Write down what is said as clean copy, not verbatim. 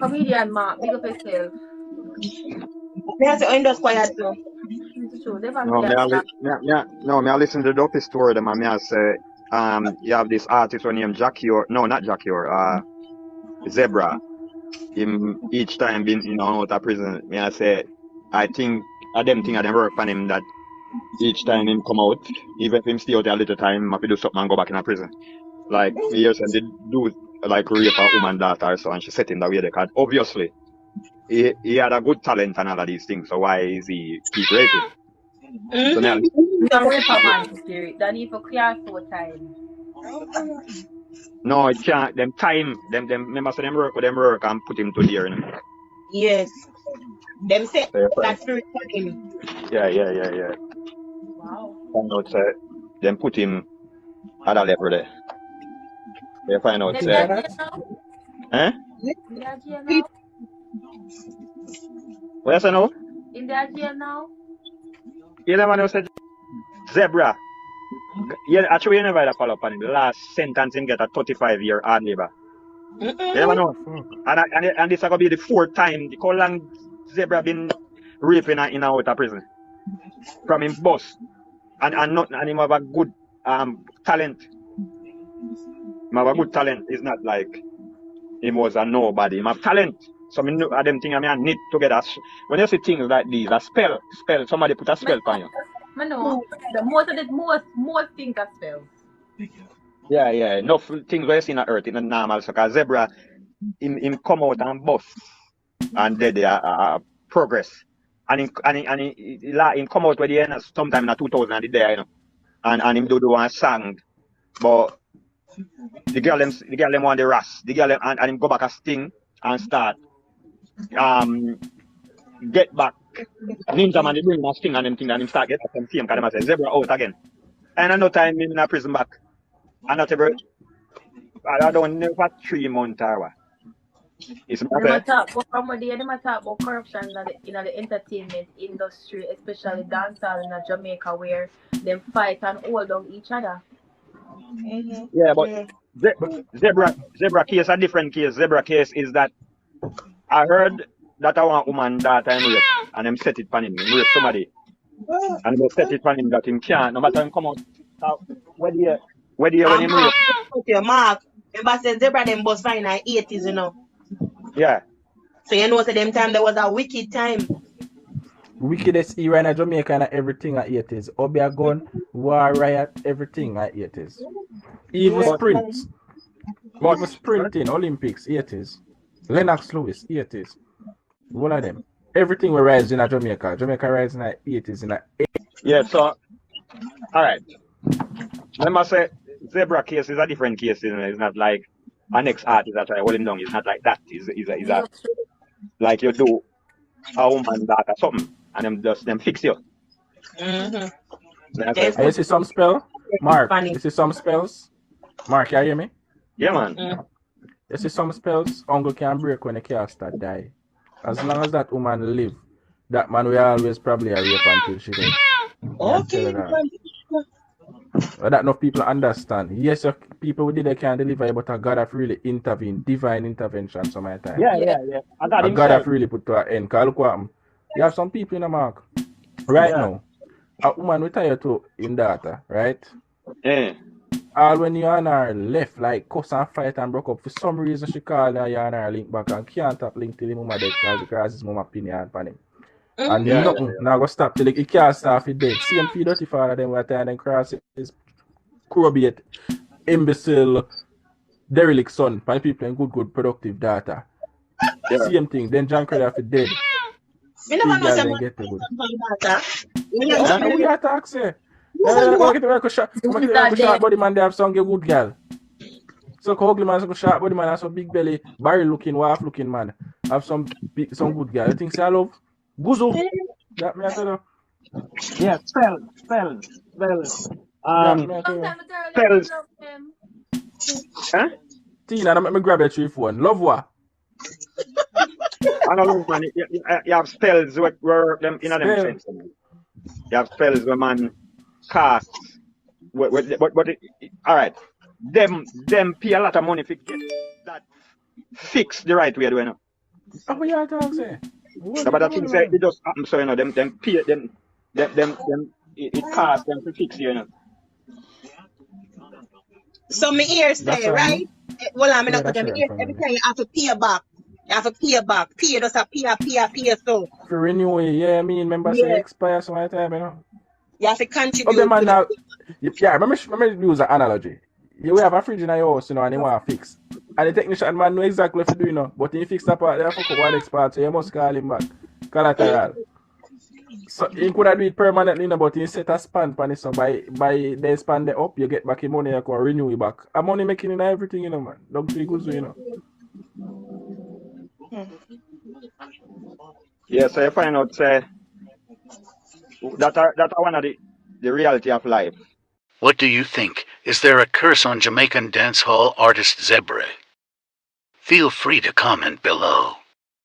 Comedian Mark, big up yourself. Me I say, oh, just quiet too. It's true. Never No, see a star. no, me I listen to the Dopey story, them, and me I say, you have this artist named Jackie or, no, not Jackie or, Zebra. Him each time been in and out of prison. Me I say, I think, I them thing I them work on him that each time him come out, even if him stay out a little time, I do something and go back in a prison. Like, me hear some did do, like, rape a woman daughter or so, and she set him that way, because obviously, he had a good talent and all of these things, so why is he keep raping? So me, No raper man spirit. That need for clear so time. no, it can't. Them time, them remember say them work and put him to there, you know. Yes. Them say So you that find, spirit for him. yeah. Wow. Find out say them put him at a level there. You find out Them say, in a jail now? eh? In their jail now? People, What you say now? In their jail now? You never know say Zebra. Yeah, actually you never had a follow up on him. The last sentence him get a 35-year hard labor. You never know. And this is gonna be the fourth time. How long Zebra been raping in and out of prison from him boss, and not and him have a good talent. Him have a good talent. It's not like him was a nobody. Him have talent. So me know them thing I mean knit together. When you see things like these, a spell. Somebody put a spell on you. I know. The most of the most things are spells. Yeah. Enough things where you see in the earth in the normal. So cause Zebra him come out and bust and did progress. And him come out with the end sometime in 2000 and there, you know. And him do one song. But the girl them want the ras. The girl them, and him go back a sting and start get back. Ninja man they bring a sting and them thing and him start get back from fame because them say Zebra out again. And another time him in a prison back. And not every I don't know for 3 months or what. It's Them matter. a talk about from day, them a talk about corruption in the entertainment industry, especially dancehall in Jamaica where them fight and hold on each other. Yeah, but zebra case a different case. Zebra case is that I heard that I want woman that I'm rape and them set it on him. Him rape somebody. And they set it on him that him can't. No matter him come out. Where do you when him rape? Mark. Remember say Zebra them bust fine in the 80s, you know. Yeah. So you know say them time there was a wicked time. Wickedness era in Jamaica and everything at 80s. Obia gun, war riot, everything at 80s. Even sprints. Even sprinting, Olympics, 80s. Lennox Lewis, 80s. One of them. Everything will rise in Jamaica. Jamaica rise in the 80s. Yeah, so alright. Let me say Zebra case is a different case, you know. It's not like an ex artist that I hold him down. It's not like that. It's a like you do a woman that or something and them fix you. Mm-hmm. You see some spell? Mark, you see some spells? Mark, you hear me? Yeah, man. You see some spells, uncle can break when the cat start die. As long as that woman live, that man will always probably a rape until she dead. Okay. But that enough people understand. Yes, people who did they can deliver, but God have really intervened, divine intervention some of the time. Yeah. God have really put to an end. Because look what happened. You have some people in the mark. Right now, a woman retired to in data, right? Yeah. All when you and her left, like cuss and fight and broke up, for some reason she called her, you and her link back and can't tap link till the mama dead because his mama opinion upon him. And nothing, now go stop till he can't start for dead. Same for dirty father, then what time then cross his corrobate, imbecile, derelict son, by people in good productive data. Yeah. Same thing, then John Credit for dead. We never know then get the good. We attack say. Come get a shot body man, they have some good girl. So ugly man, some short body man, have some big belly, barrel looking, waff looking man. Have some good girl. You think say I love? Guzu. That me I tell you. Yeah, spells. Spells. Huh? Tina, let me grab your 3 phone. Love what? I don't know, man. You have spells where them in them sense. You have spells where man cast. But all right. Them pay a lot of money to get that fixed the right way, do you know? What you talking say? What But you the thing say man? it just happen so them pay them it costs them to fix you know. So me ear That's say, right, right? man. Well, I'm Yeah, not cut that's them right ear from every me. time you have to pay back. You have to pay back. Pay just a pay so. For renew it, yeah, I mean, remember say Yeah. expire some time, you know. You have to Okay, contribute to man, the now, yeah, remember use an analogy. You will have a fridge in your house, you know, and you want to fix. And the technician man know exactly what to do, you know. But if you fix that part, they fuck up one next part, so you must call him back. Collateral. So he could have do it permanently, you know, but he set a span on it, so by they span the up, you get back your money, you can renew it back. I'm only making in everything, you know, man. Don't feel good, you know. Yeah, so you find out say that are one of the reality of life. What do you think? Is there a curse on Jamaican dancehall artist Zebre? Feel free to comment below.